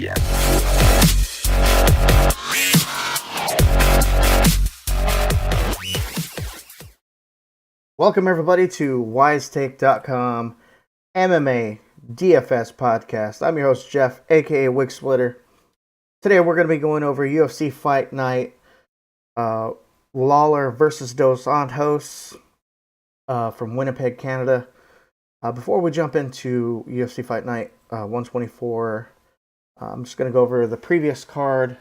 ESPN. Welcome everybody to wisetake.com MMA DFS podcast. I'm your host Jeff, aka Wigsplitter. Today we're going to be going over UFC Fight Night, Lawler versus Dos Santos from Winnipeg, Canada. Before we jump into UFC Fight Night 124, I'm just going to go over the previous card,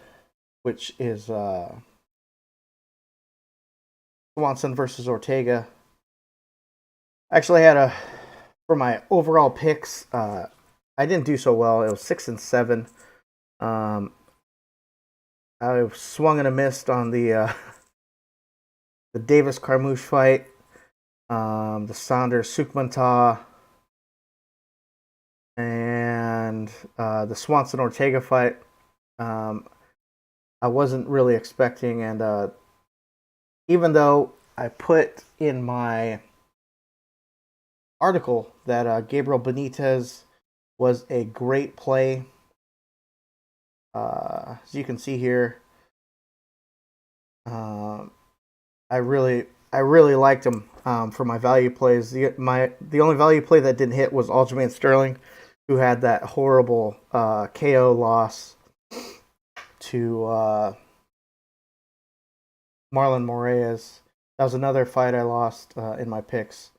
which is Ponson versus Ortega. Actually, I had for my overall picks, I didn't do so well. It was 6-7. I swung and a missed on the Davis Carmouche fight, the Saunders Sukmantah, and the Swanson Ortega fight. I wasn't really expecting, and even though I put in my article that Gabriel Benitez was a great play, as you can see here, I really liked him for my value plays. The only value play that didn't hit was Aljamain Sterling, who had that horrible KO loss to Marlon Moraes. That was another fight I lost in my picks.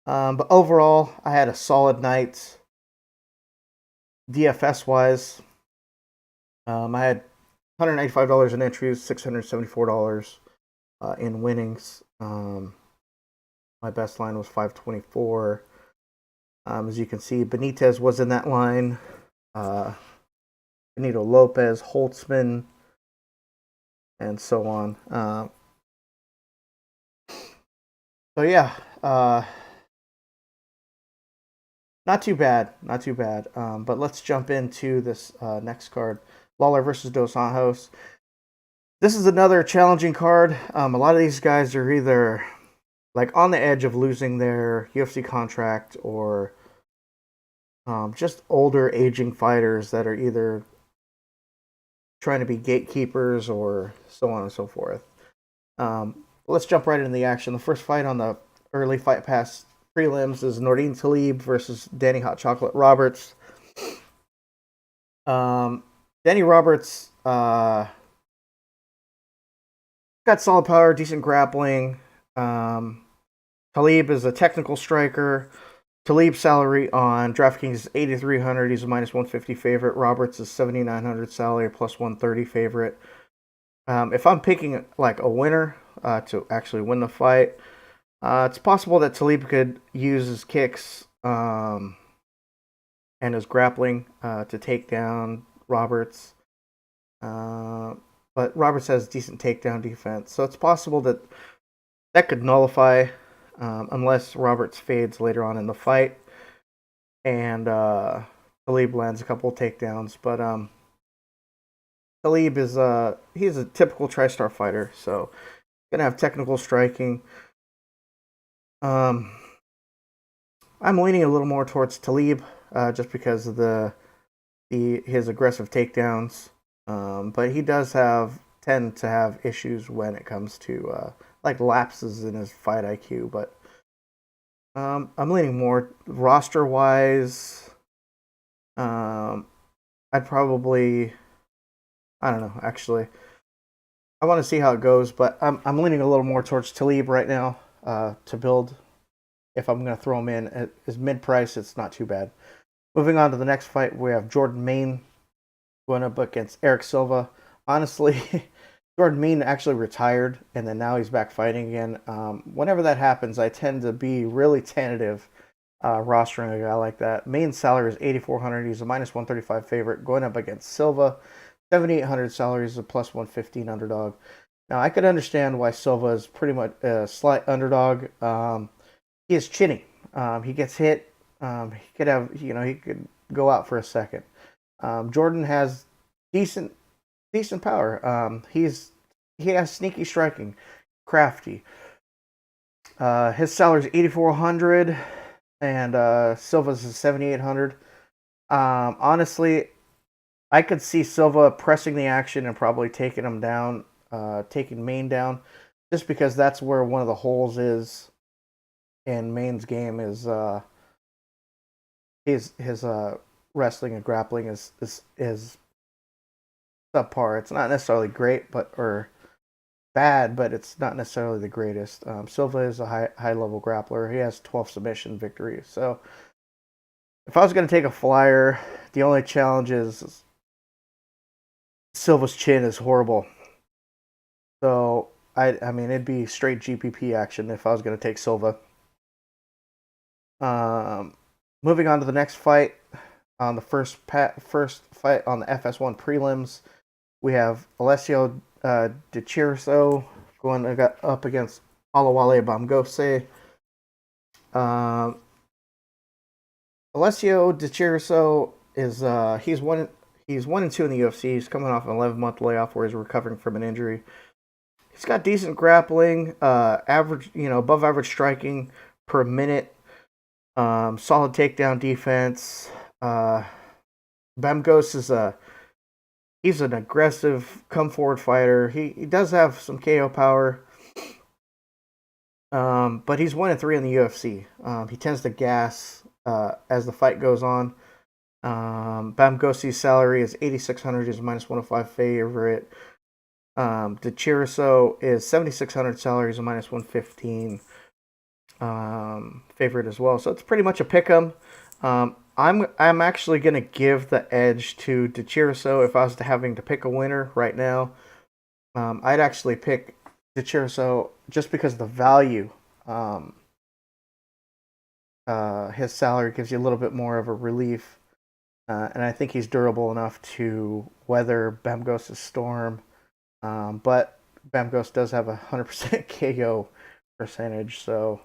But overall, I had a solid night DFS-wise. I had $195 in entries, $674 in winnings. My best line was 524. As you can see, Benitez was in that line. Benito Lopez, Holtzman, and so on. So yeah, not too bad. But let's jump into this next card, Lawler versus Dos Santos. This is another challenging card. A lot of these guys are either like on the edge of losing their UFC contract, or just older aging fighters that are either trying to be gatekeepers or so on and so forth. Let's jump right into the action. The first fight on the early Fight Pass prelims is Nordine Talib versus Danny Hot Chocolate Roberts. Danny Roberts got solid power, decent grappling. Talib is a technical striker. Talib's salary on DraftKings is $8,300. He's a minus 150 favorite. Roberts is $7,900 salary, plus 130 favorite. If I'm picking like a winner to actually win the fight, it's possible that Talib could use his kicks and his grappling to take down Roberts. But Roberts has decent takedown defense, so it's possible that could nullify unless Roberts fades later on in the fight and Talib lands a couple of takedowns. But Talib is he's a typical TriStar fighter, so gonna have technical striking. I'm leaning a little more towards Talib just because of his aggressive takedowns. But he does tend to have issues when it comes to like lapses in his fight IQ. But I'm leaning more roster wise. I'd probably, I don't know, actually. I want to see how it goes, but I'm leaning a little more towards Talib right now to build. If I'm going to throw him in at his mid-price, it's not too bad. Moving on to the next fight, we have Jordan Main going up against Eric Silva. Honestly, Jordan Main actually retired, and then now he's back fighting again. Whenever that happens, I tend to be really tentative rostering a guy like that. Main's salary is $8,400. He's a minus 135 favorite going up against Silva. $7,800 salary is a plus 115 underdog. Now, I could understand why Silva is pretty much a slight underdog. He is chinny. He gets hit. He could go out for a second. Jordan has decent power. He has sneaky striking, crafty. His salary is $8,400, and Silva's is $7,800. Honestly, I could see Silva pressing the action and probably taking him down, taking Main down, just because that's where one of the holes is in Main's game is his wrestling and grappling is subpar. It's not necessarily great, or bad, but it's not necessarily the greatest. Silva is a high level grappler. He has 12 submission victories. So if I was going to take a flyer, the only challenge is Silva's chin is horrible. So I mean it'd be straight GPP action if I was going to take Silva. Moving on to the next fight, on the first fight on the FS1 prelims, we have Alessio Teixeira going up against Alawale Bamgose. Alessio Teixeira is he's 1-2 in the UFC. He's coming off an 11-month layoff where he's recovering from an injury. He's got decent grappling, average, above average striking per minute, solid takedown defense. Bamgose is he's an aggressive, come forward fighter. He does have some KO power, but he's 1-3 in the UFC. He tends to gas as the fight goes on. Bamgose's salary is 8,600. He's a -105 favorite. Teixeira is 7,600 salary. He's a -115 favorite as well. So it's pretty much a pick 'em. I'm actually going to give the edge to Teixeira if I was having to pick a winner right now. I'd actually pick Teixeira just because of the value. His salary gives you a little bit more of a relief. And I think he's durable enough to weather Bamgose's storm. But Bamgose does have a 100% KO percentage. So,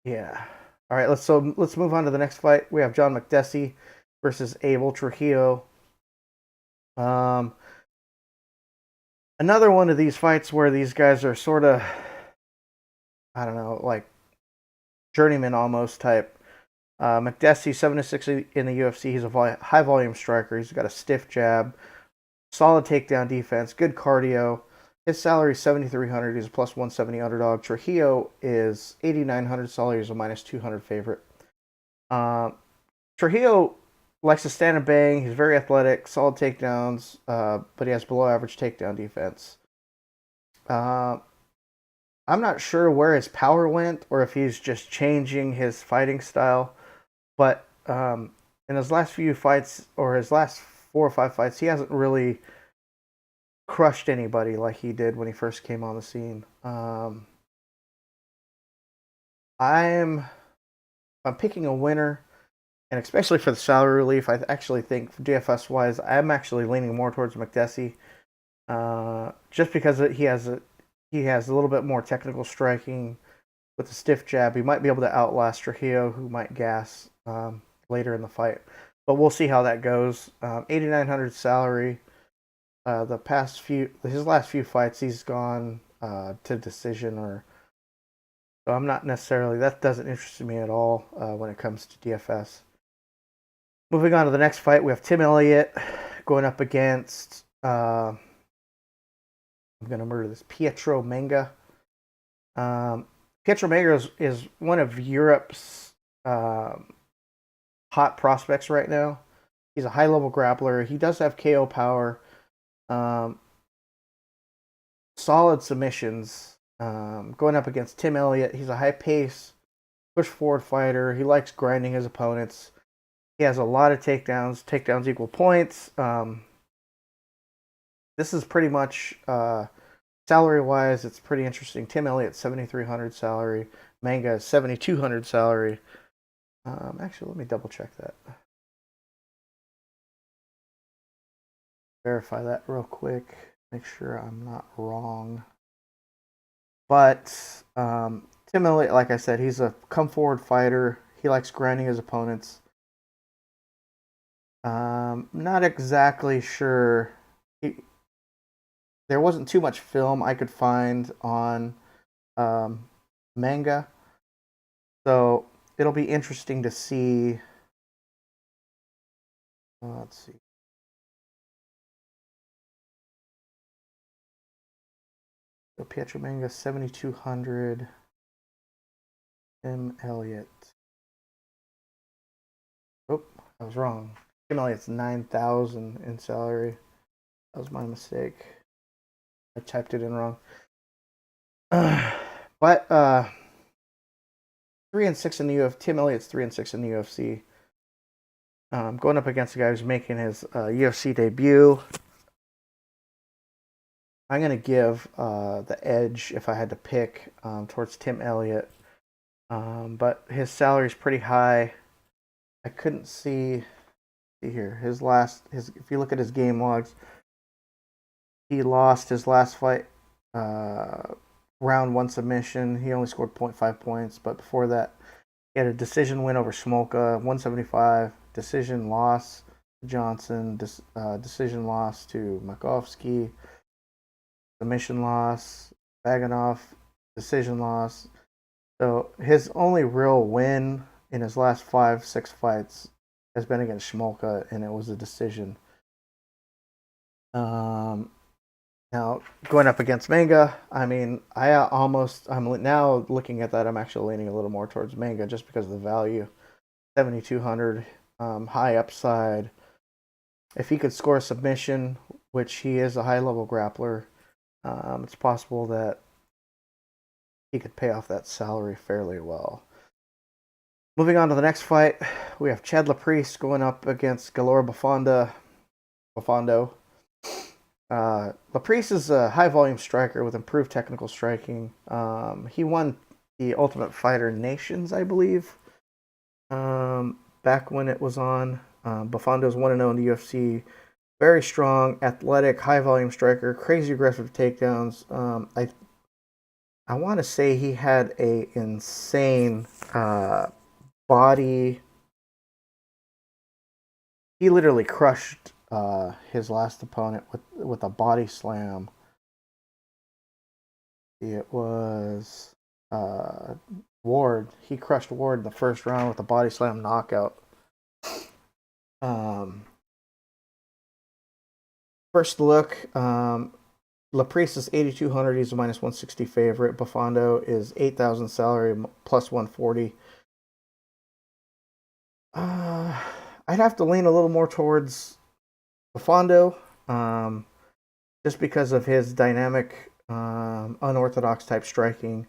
yeah. All right, let's move on to the next fight. We have John Makdessi versus Abel Trujillo. Another one of these fights where these guys are sort of, I don't know, like journeyman almost type. Makdessi 7-6 in the UFC. He's a high volume striker. He's got a stiff jab, solid takedown defense, good cardio. His salary is 7,300. He's a +170 underdog. Trujillo is 8,900 salary. He's a -200 favorite. Trujillo likes to stand and bang. He's very athletic, solid takedowns, but he has below average takedown defense. I'm not sure where his power went or if he's just changing his fighting style, but in his last few fights or his last 4 or 5 fights, he hasn't really crushed anybody like he did when he first came on the scene. I'm picking a winner, and especially for the salary relief, I actually think DFS wise, I'm actually leaning more towards Makdessi, just because he has a little bit more technical striking with a stiff jab. He might be able to outlast Trujillo, who might gas later in the fight, but we'll see how that goes. 8,900 salary. His last few fights, he's gone to decision, so I'm not necessarily, that doesn't interest me at all when it comes to DFS. Moving on to the next fight, we have Tim Elliott going up against I'm gonna murder this Pietro Manga. Pietro Manga is one of Europe's hot prospects right now. He's a high level grappler. He does have KO power. Solid submissions. Going up against Tim Elliott, he's a high pace, push forward fighter. He likes grinding his opponents. He has a lot of takedowns. Takedowns equal points. This is pretty much salary wise, it's pretty interesting. Tim Elliott 7,300 salary. Manga 7,200 salary. Actually, let me double check that. Verify that real quick. Make sure I'm not wrong. But Tim Elliott, like I said, he's a come forward fighter. He likes grinding his opponents. Not exactly sure. There wasn't too much film I could find on Manga, so it'll be interesting to see Let's see. So Pietro Manga 7,200. Tim Elliott. Oh, I was wrong. Tim Elliott's 9,000 in salary. That was my mistake. I typed it in wrong. But 3-6 in the UFC. Tim Elliott's 3-6 in the UFC. Going up against a guy who's making his UFC debut. I'm going to give the edge, if I had to pick, towards Tim Elliott. But his salary is pretty high. I couldn't see here. If you look at his game logs, he lost his last fight, round 1 submission. He only scored 0.5 points, but before that, he had a decision win over Smolka, 175, decision loss to Johnson, decision loss to Makovsky, submission loss, Baganov, decision loss. So his only real win in his last 5-6 fights has been against Smolka, and it was a decision. Now, going up against Manga, I mean, I'm now looking at that, I'm actually leaning a little more towards Manga just because of the value. 7,200, high upside. If he could score a submission, which he is a high-level grappler, it's possible that he could pay off that salary fairly well. Moving on to the next fight, we have Chad Laprise going up against Galore Bufando. Laprise is a high-volume striker with improved technical striking. He won the Ultimate Fighter Nations, I believe, back when it was on. Bufando's 1-0 in the UFC. Very strong, athletic, high-volume striker, crazy aggressive takedowns. I want to say he had a insane body. He literally crushed his last opponent with a body slam. It was Ward. He crushed Ward in the first round with a body slam knockout. First look, Laprise is 8,200. He's a minus 160 favorite. Bufando is 8,000 salary, plus 140. I'd have to lean a little more towards Bufando, just because of his dynamic, unorthodox type striking.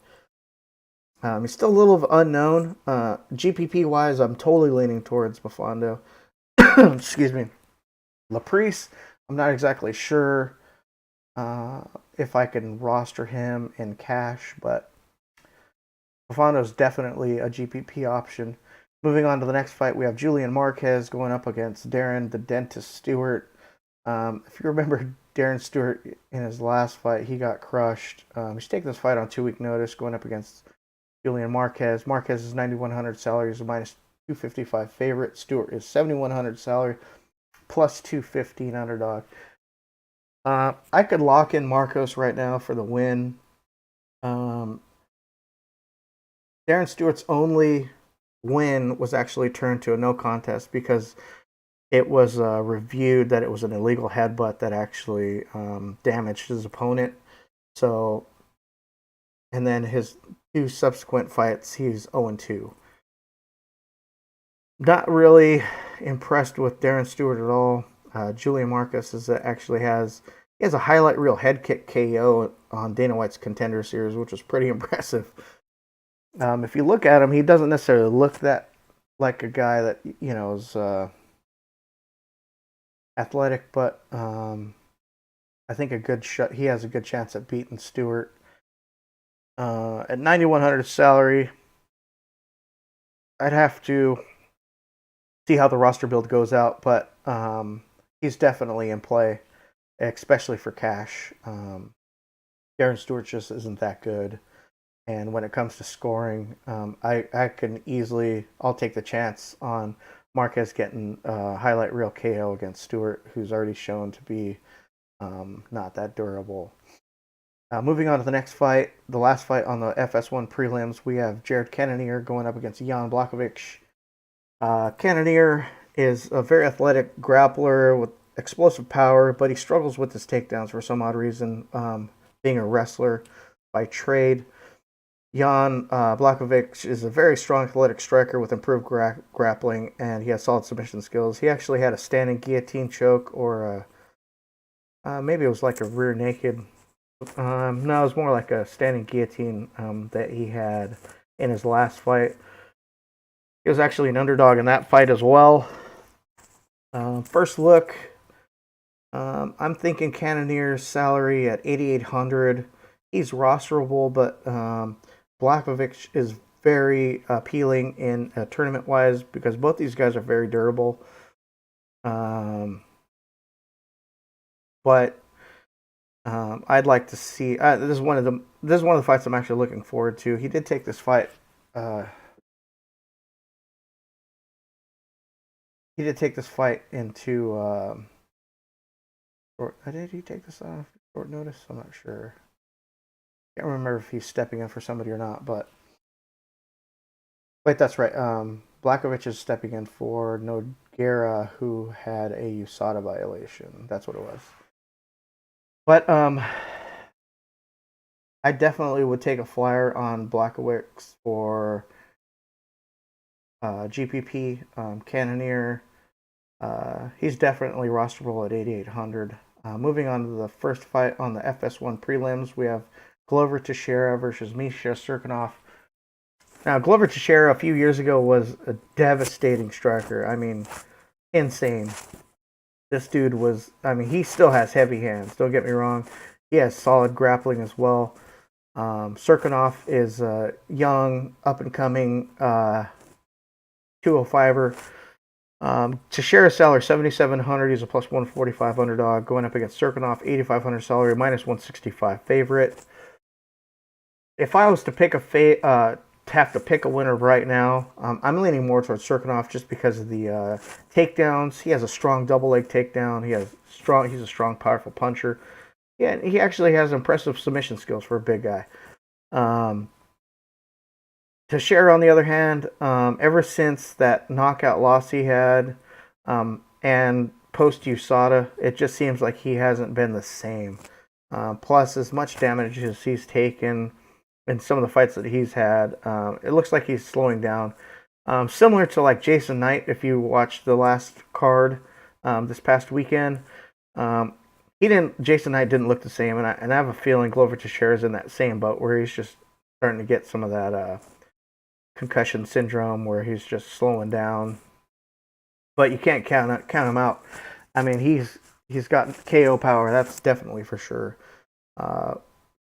He's still a little unknown. GPP wise, I'm totally leaning towards Bufando. Excuse me. Laprise, I'm not exactly sure if I can roster him in cash, but Bufando's definitely a GPP option. Moving on to the next fight, we have Julian Marquez going up against Darren the Dentist Stewart. If you remember Darren Stewart in his last fight, he got crushed. He's taking this fight on 2-week notice, going up against Julian Marquez. Marquez is 9,100 salary, is a minus 255 favorite. Stewart is 7,100 salary, plus 215 underdog. I could lock in Marcos right now for the win. Darren Stewart's only win was actually turned to a no contest because it was reviewed that it was an illegal headbutt that actually damaged his opponent. So, and then his 2 subsequent fights, he's 0-2. Not really impressed with Darren Stewart at all. Julian Marquez he has a highlight reel head kick KO on Dana White's Contender Series, which was pretty impressive. If you look at him, he doesn't necessarily look that like a guy that is athletic, but I think he has a good chance at beating Stewart. At 9,100 salary, I'd have to see how the roster build goes out, but he's definitely in play, especially for cash. Darren Stewart just isn't that good. And when it comes to scoring, I'll take the chance on Marquez getting a highlight reel KO against Stewart, who's already shown to be not that durable. Moving on to the next fight, the last fight on the FS1 prelims, we have Jared Cannonier going up against Jan Blachowicz. Cannonier is a very athletic grappler with explosive power, but he struggles with his takedowns for some odd reason, being a wrestler by trade. Jan Blachowicz is a very strong athletic striker with improved grappling, and he has solid submission skills. He actually had a standing guillotine choke, or maybe it was like a rear naked. No, it was more like a standing guillotine that he had in his last fight. He was actually an underdog in that fight as well. First look, I'm thinking Cannonier's salary at 8,800. He's rosterable, but Blachowicz is very appealing in tournament wise because both these guys are very durable. But I'd like to see. This is one of the fights I'm actually looking forward to. He did take this fight. He did take this fight into. Did he take this on short notice? I'm not sure. Can't remember if he's stepping in for somebody or not, but wait, that's right. Blachowicz is stepping in for Nogueira, who had a USADA violation. That's what it was. But I definitely would take a flyer on Blachowicz for GPP. Cannonier, he's definitely rosterable at 8,800. Moving on to the first fight on the FS1 prelims, we have Glover Teixeira versus Misha Cirkunov. Now, Glover Teixeira a few years ago was a devastating striker. I mean, insane. This dude was, he still has heavy hands, don't get me wrong. He has solid grappling as well. Cirkunov is a young, up-and-coming 205er. Teixeira's salary 7,700. He's a plus 145 underdog going up against Cirkunov, 8,500 salary, minus 165 favorite. If I was to pick have to pick a winner right now, I'm leaning more towards Cirkunov just because of the takedowns. He has a strong double leg takedown. He's a strong, powerful puncher. Yeah, he actually has impressive submission skills for a big guy. Teixeira, on the other hand, ever since that knockout loss he had, and post USADA, it just seems like he hasn't been the same. Plus, as much damage as he's taken in some of the fights that he's had, it looks like he's slowing down. Similar to like Jason Knight, if you watched the last card this past weekend, Jason Knight didn't look the same, and I have a feeling Glover Teixeira is in that same boat where he's just starting to get some of that concussion syndrome where he's just slowing down. But you can't count him out. I mean, he's got KO power, that's definitely for sure.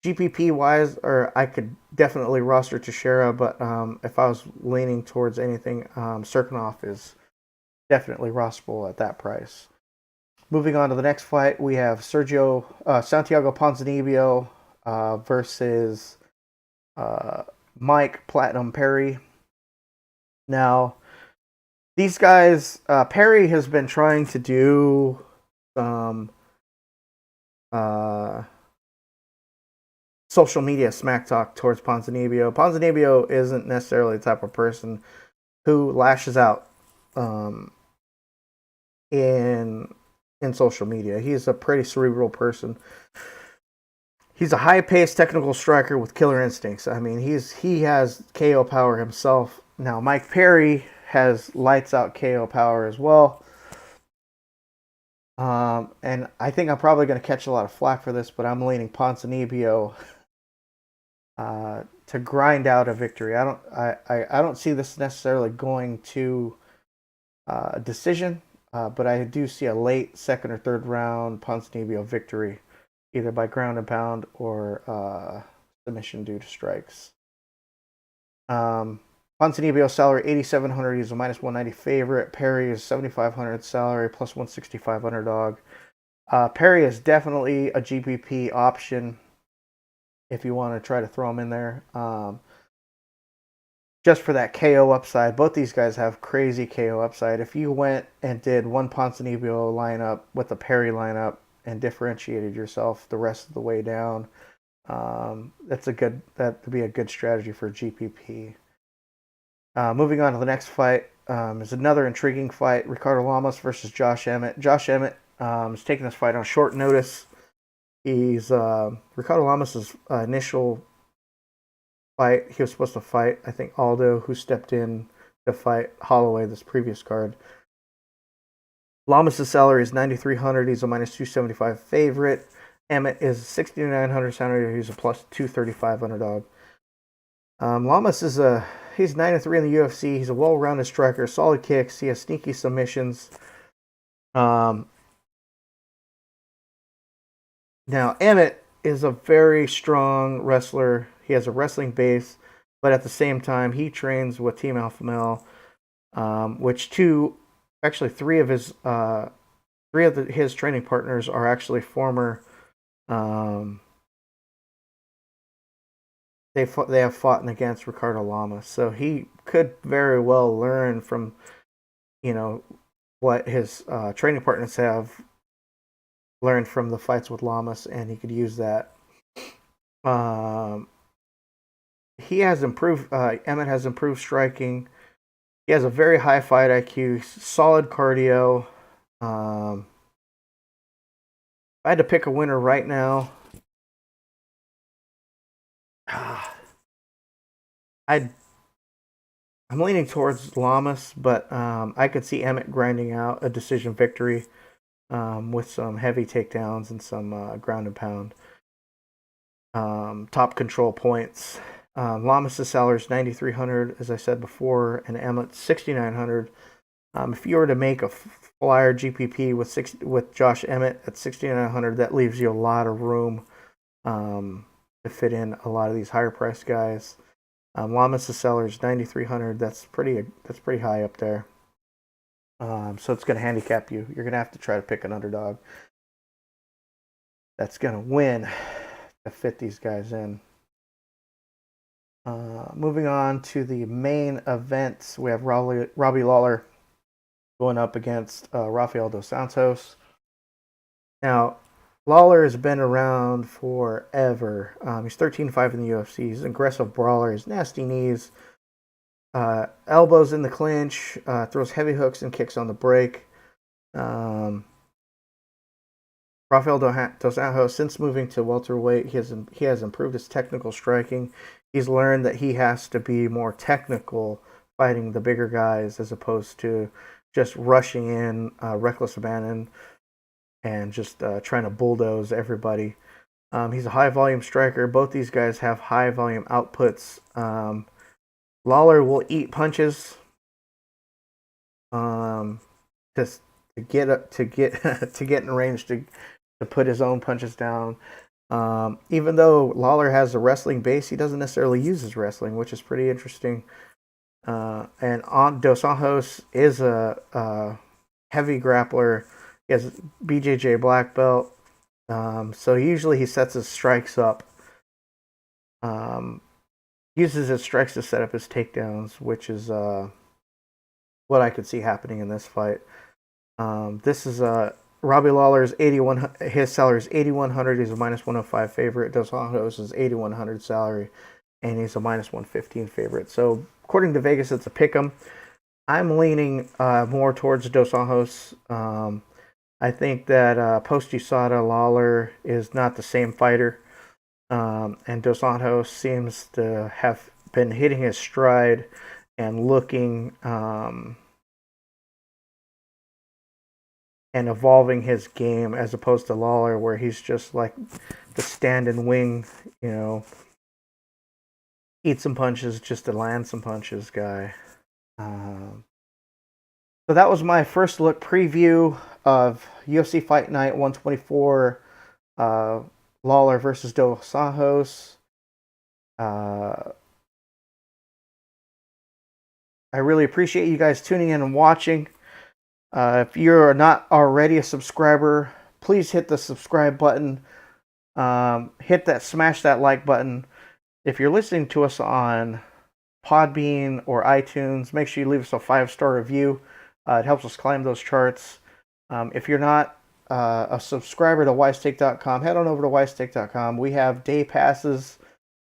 GPP wise, or I could definitely roster Teixeira, but if I was leaning towards anything, Cirkunov is definitely rosterable at that price. Moving on to the next fight, we have Santiago Ponzinibbio versus Mike Platinum Perry. Now, these guys, Perry has been trying to do some social media smack talk towards Ponzinibbio. Ponzinibbio isn't necessarily the type of person who lashes out in social media. He's a pretty cerebral person. He's a high-paced technical striker with killer instincts. I mean, he has KO power himself. Now, Mike Perry has lights-out KO power as well. And I think I'm probably going to catch a lot of flack for this, but I'm leaning Ponzinibbio to grind out a victory. I don't see this necessarily going to a decision, but I do see a late second or third round Ponzinibbio victory, either by ground and pound or submission due to strikes. Ponzinibbio's salary 8,700. He's a minus 190 favorite. Perry is 7,500 salary, plus 165 underdog. Perry is definitely a GPP option if you want to try to throw him in there. Just for that KO upside. Both these guys have crazy KO upside. If you went and did one Ponzinibbio lineup with a Perry lineup and differentiated yourself the rest of the way down, that would be a good strategy for GPP. Moving on to the next fight, is another intriguing fight. Ricardo Lamas versus Josh Emmett. Josh Emmett is taking this fight on short notice. He's Ricardo Lamas' initial fight. He was supposed to fight, I think, Aldo, who stepped in to fight Holloway this previous card. Lamas' salary is 9,300. He's a minus 275 favorite. Emmett is 6,900 salary. He's a plus 235 underdog. Lamas is he's 9-3 in the UFC. He's a well-rounded striker, solid kicks. He has sneaky submissions. Now Emmett is a very strong wrestler. He has a wrestling base, but at the same time, he trains with Team Alpha Male, which three of his training partners are actually former. They have fought against Ricardo Lamas, so he could very well learn from, what his training partners have learned from the fights with Lamas, and he could use that. He has improved. Emmett has improved striking. He has a very high fight IQ, solid cardio. If I had to pick a winner right now, I'm leaning towards Lamas, but I could see Emmett grinding out a decision victory with some heavy takedowns and some ground and pound. Top control points. Lamas' salary is 9,300, as I said before, and Emmett's 6,900. If you were to make a flyer GPP with Josh Emmett at 6,900, that leaves you a lot of room to fit in a lot of these higher priced guys. Lamas' salary is 9,300. That's pretty high up there. So it's going to handicap you. You're going to have to try to pick an underdog that's going to win to fit these guys in. Moving on to the main events, we have Robbie Lawler going up against Rafael dos Santos. Now, Lawler has been around forever. He's 13-5 in the UFC. He's an aggressive brawler. He's nasty knees. Elbows in the clinch. Throws heavy hooks and kicks on the break. Rafael dos Santos, since moving to welterweight, he has improved his technical striking. He's learned that he has to be more technical fighting the bigger guys as opposed to just rushing in, reckless abandon, and just trying to bulldoze everybody. He's a high-volume striker. Both these guys have high-volume outputs. Lawler will eat punches just to get in range to put his own punches down. Even though Lawler has a wrestling base, he doesn't necessarily use his wrestling, which is pretty interesting. And Dos Santos is a heavy grappler. He has BJJ black belt. So usually he sets his strikes up. Uses his strikes to set up his takedowns, which is what I could see happening in this fight. This is Robbie Lawler's 81. His salary is 8,100. He's a minus 105 favorite. Dos Santos is 8,100 salary, and he's a minus 115 favorite. So according to Vegas, it's a pick'em. I'm leaning more towards Dos Santos. I think that post USADA, Lawler is not the same fighter, and Dos Santos seems to have been hitting his stride and looking and evolving his game, as opposed to Lawler, where he's just like the stand and wing, eat some punches just to land some punches guy. So that was my first look preview of UFC Fight Night 124, Lawler versus Dos Santos. I really appreciate you guys tuning in and watching. If you're not already a subscriber, please hit the subscribe button. Smash that like button. If you're listening to us on Podbean or iTunes, make sure you leave us a 5-star review. It helps us climb those charts. If you're not a subscriber to wisestake.com, head on over to wisestake.com. We have day passes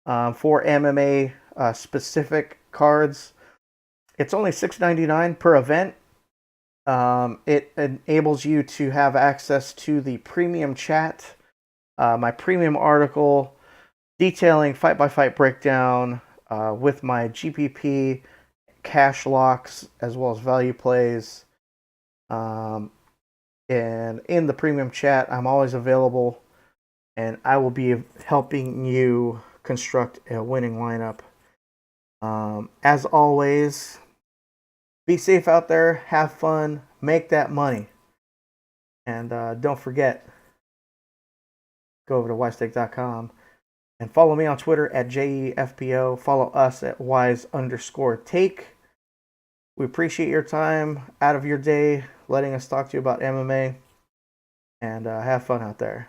for MMA specific cards. It's only $6.99 per event. It enables you to have access to the premium chat, my premium article detailing fight-by-fight breakdown with my GPP, cash locks, as well as value plays. And in the premium chat, I'm always available, and I will be helping you construct a winning lineup. As always, be safe out there, have fun, make that money. And don't forget, go over to wisestake.com and follow me on Twitter at JEFPO. Follow us at wise_take. We appreciate your time out of your day letting us talk to you about MMA. And have fun out there.